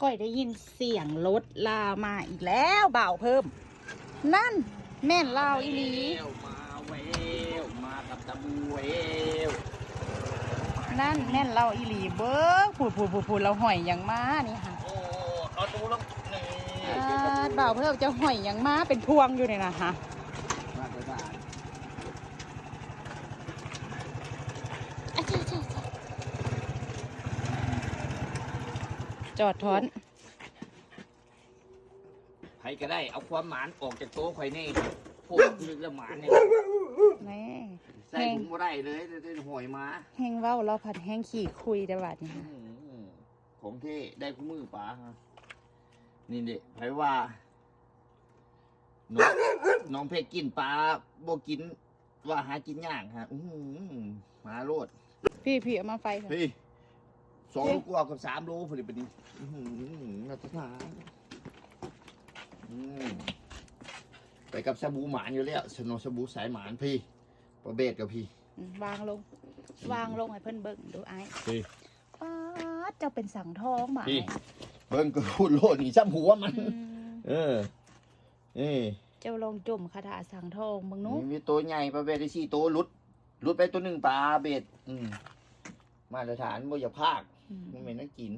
ค่อยได้ยินเสียงรถลามาอีกแล้วเบาเพิ่มนั่นแม่นลาวอีหลีมาเวลมากับตะบูเวลนั่นแม่นลาวอีหลีเบิ้งพูดเราหอยอย่างม้านี่ค่ะโอ้เอาดูแล้วนี่เบาเพิ่มจะหอยอย่างม้าเป็นพวงอยู่เนี่ยนะค่ะมาไปบ้านจอดถอนใครก็ได้เอาความหมานออกจากโต๊ะข่อยนี่พวกลึกละหมานเนี่ย นี่ ใส่ถุงบ่ได้เลยได้หอยมา แห้งเว้าเราผัดแห้งขี่คุยได้บัดนี้ค่ะ ของเท่ได้คู่มือป๋าฮะนี่เด็ไผว่าน้องเพชรกินปลาโบกินว่าหากินย่างฮะมาโลด พี่เอามาไฟค่ะ พี่2 โลกว่ากับ3 โลพอดีปนี้มาตรฐานไปกับสบู่หมานอยู่แล้วสบู่สายหมานพี่ประเบศกับพี่วางลงให้เพิ่นเบิ่งดูไอ้ พี่ ป๊าดเจ้าเป็นสังทองหมา พี่เบิ่งก็พูดโลดนี่ซ้ำหัวมันเจ้าลองจุ่มคาถาสังทองมึงนู้ มีตัวใหญ่ประเบศได้4 ตัวลุดไปตัว 1ปลาเบ็ดมาตรฐานบ่อย่าพากมันไม่น่ากิน